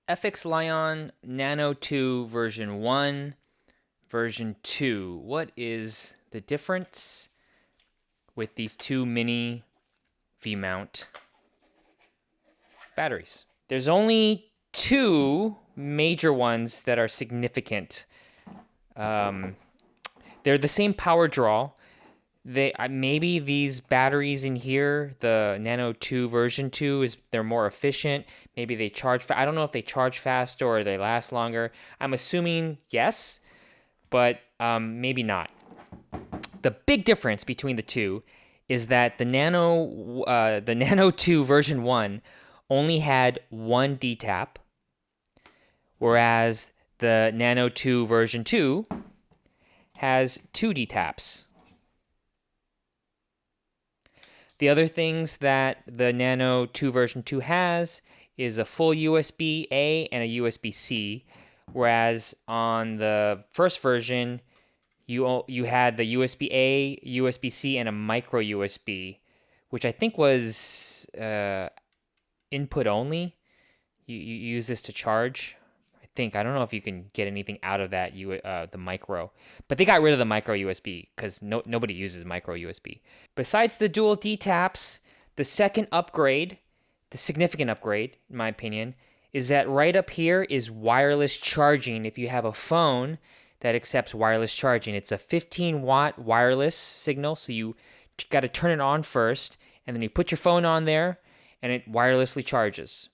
FXLION Nano 2 version 1, version 2. What is the difference with these two mini V-mount batteries? There's only two major ones that are significant. They're the same power draw. Maybe these batteries in here, the Nano 2 version 2, they're more efficient. Maybe they charge. I don't know if they charge faster or they last longer. I'm assuming yes, but maybe not. The big difference between the two is that the Nano 2 version 1 only had one D-tap, whereas the Nano 2 version 2 has two D-taps. The other things that the Nano 2 version 2 has is a full USB-A and a USB-C, whereas on the first version, you had the USB-A, USB-C, and a micro USB, which I think was input only. You use this to charge. I don't know if you can get anything out of that the micro, but they got rid of the micro USB because nobody uses micro USB. Besides the dual D taps, the second upgrade, the significant upgrade in my opinion, is that right up here is wireless charging. If you have a phone that accepts wireless charging, it's a 15-watt wireless signal, so you got to turn it on first, and then you put your phone on there, and it wirelessly charges.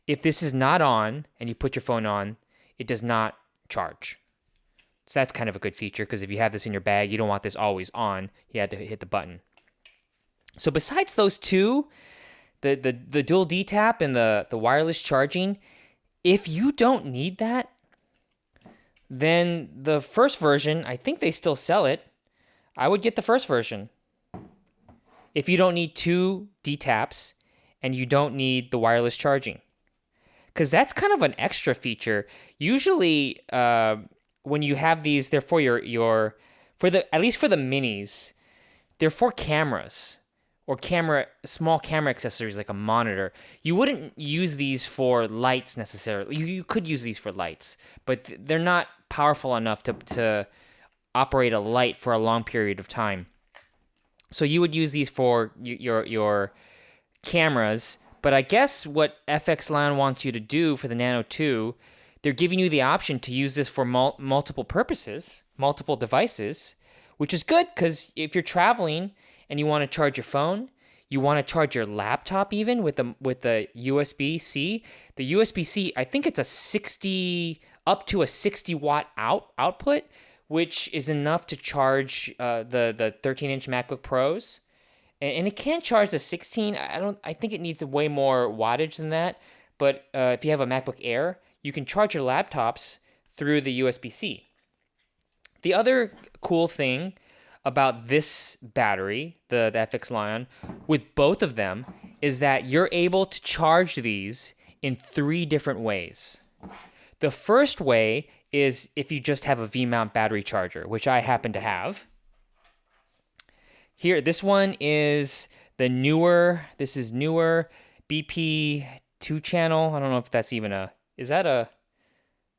If this is not on and you put your phone on, it does not charge. So that's kind of a good feature because if you have this in your bag, you don't want this always on. You had to hit the button. So besides those two, the dual D-tap and the wireless charging, if you don't need that, then the first version, I think they still sell it. I would get the first version. If you don't need two D-taps and you don't need the wireless charging. Because that's kind of an extra feature. Usually, when you have these, they're for at least for the minis, they're for cameras or small camera accessories like a monitor. You wouldn't use these for lights necessarily. You could use these for lights, but they're not powerful enough to operate a light for a long period of time. So you would use these for your cameras. But I guess what FXLION wants you to do for the Nano 2, they're giving you the option to use this for multiple purposes, multiple devices, which is good because if you're traveling and you want to charge your phone, you want to charge your laptop even with the USB-C. The USB-C, I think it's up to a 60-watt output, which is enough to charge the 13-inch MacBook Pros. And it can charge the 16. I think it needs way more wattage than that. But if you have a MacBook Air, you can charge your laptops through the USB-C. The other cool thing about this battery, the FXLION, with both of them, is that you're able to charge these in three different ways. The first way is if you just have a V-mount battery charger, which I happen to have. Here, this one is newer BP 2-channel. I don't know if that's even I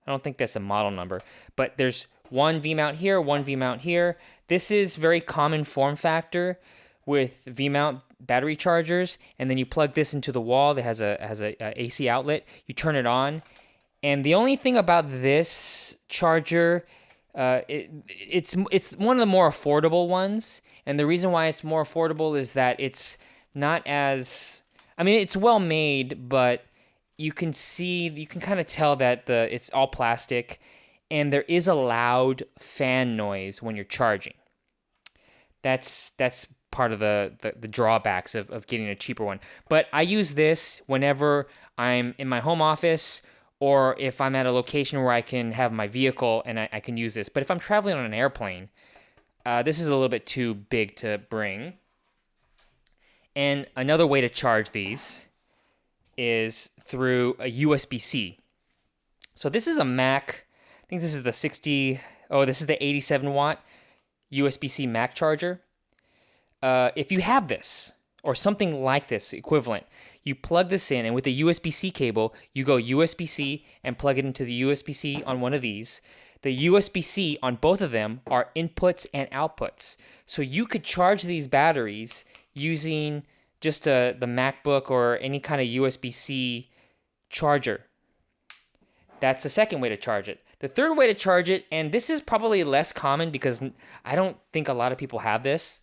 don't think that's a model number, but there's one V-mount here, one V-mount here. This is very common form factor with V-mount battery chargers, and then you plug this into the wall that has a AC outlet. You turn it on, and the only thing about this charger, it's one of the more affordable ones. And the reason why it's more affordable is that it's not as... I mean, it's well made, but you can kind of tell that it's all plastic, and there is a loud fan noise when you're charging. That's part of the drawbacks of getting a cheaper one. But I use this whenever I'm in my home office or if I'm at a location where I can have my vehicle and I can use this. But if I'm traveling on an airplane... this is a little bit too big to bring. And another way to charge these is through a USB-C. So this is a Mac. I think this is the 87-watt USB-C Mac charger. If you have this or something like this equivalent, you plug this in, and with a USB-C cable, you go USB-C and plug it into the USB-C on one of these. The USB-C on both of them are inputs and outputs. So you could charge these batteries using just the MacBook or any kind of USB-C charger. That's the second way to charge it. The third way to charge it, and this is probably less common because I don't think a lot of people have this,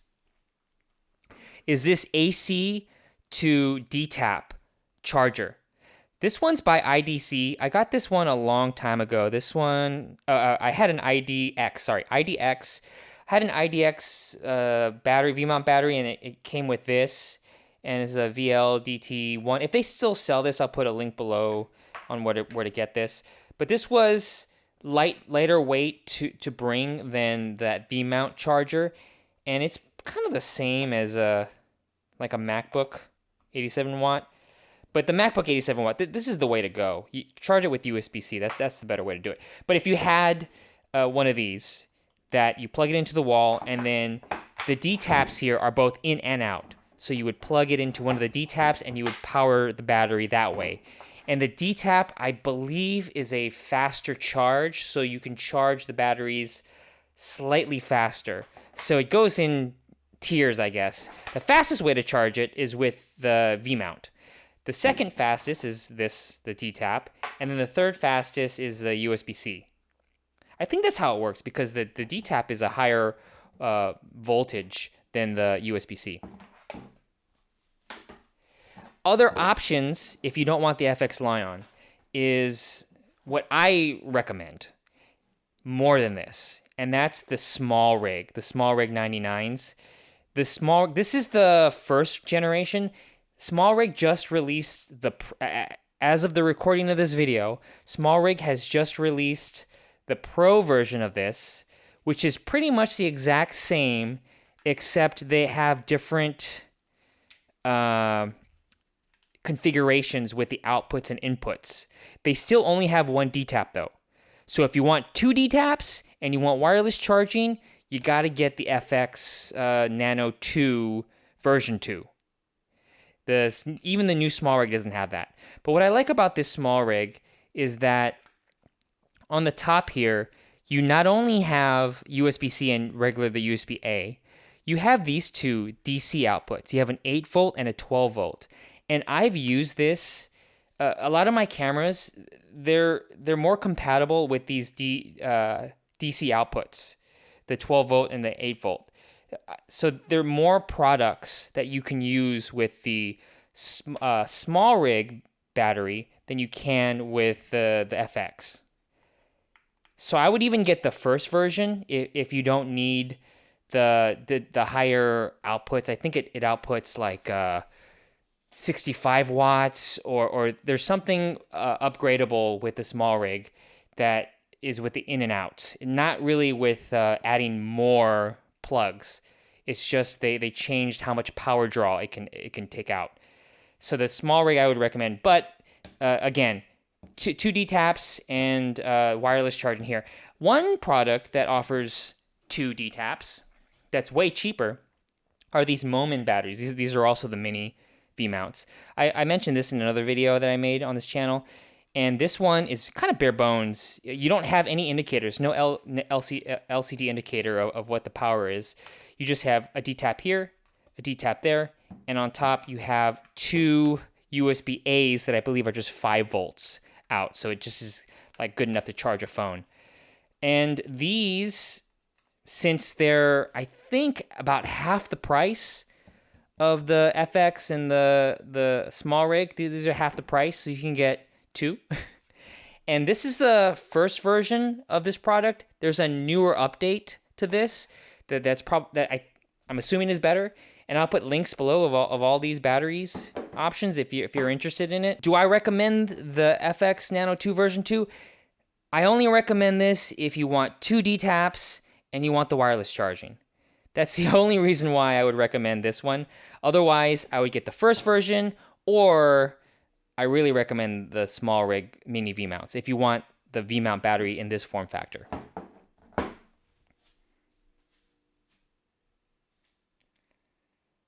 is this AC to D-tap charger. This one's by IDC. I got this one a long time ago. This one, I had an IDX. I had an IDX battery, V-mount battery, and it came with this, and it's a VLDT1. If they still sell this, I'll put a link below on where to get this. But this was lighter weight to bring than that V-mount charger, and it's kind of the same as like a MacBook 87 watt. But the MacBook 87 watt, this is the way to go. You charge it with USB-C. That's the better way to do it. But if you had one of these that you plug it into the wall, and then the D-taps here are both in and out. So you would plug it into one of the D-taps and you would power the battery that way. And the D-tap, I believe, is a faster charge, so you can charge the batteries slightly faster. So it goes in tiers, I guess. The fastest way to charge it is with the V-mount. The second fastest is the D-tap, and then the third fastest is the USB-C. I think that's how it works because the D-tap is a higher voltage than the USB-C. Other options, if you don't want the FXLION, is what I recommend more than this, and that's the SmallRig, the SmallRig 99s. This is the first generation. SmallRig just released as of the recording of this video, SmallRig has just released the Pro version of this, which is pretty much the exact same, except they have different configurations with the outputs and inputs. They still only have one D-tap though. So if you want two D-taps and you want wireless charging, you got to get the FX Nano 2 version 2. Even the new SmallRig doesn't have that. But what I like about this SmallRig is that on the top here, you not only have USB-C and the USB-A, you have these two DC outputs. You have an 8-volt and a 12-volt. And I've used this. A lot of my cameras, they're more compatible with these DC outputs, the 12-volt and the 8-volt. So there are more products that you can use with the SmallRig battery than you can with the FX. So I would even get the first version if you don't need the higher outputs. I think it outputs like 65 watts or there's something upgradable with the SmallRig that is with the in and outs, not really with adding more plugs. It's just they changed how much power draw it can take out. So the SmallRig I would recommend, but again, two D-taps and wireless charging here. One product that offers two D-taps that's way cheaper are these Moment batteries. These are also the mini V-mounts. I mentioned this in another video that I made on this channel, and this one is kind of bare bones. You don't have any indicators, no LCD indicator of what the power is. You just have a D-tap here, a D-tap there, and on top you have two USB-As that I believe are just 5 volts out. So it just is like good enough to charge a phone. And these, since they're, I think, about half the price of the FX and the SmallRig, these are half the price, so you can get two. And this is the first version of this product. There's a newer update to this I'm assuming is better. And I'll put links below of all these batteries options if you're interested in it. Do I recommend the FX Nano 2 version 2? I only recommend this if you want two D-taps and you want the wireless charging. That's the only reason why I would recommend this one. Otherwise, I would get the first version, or I really recommend the SmallRig mini V-mounts if you want the V-mount battery in this form factor.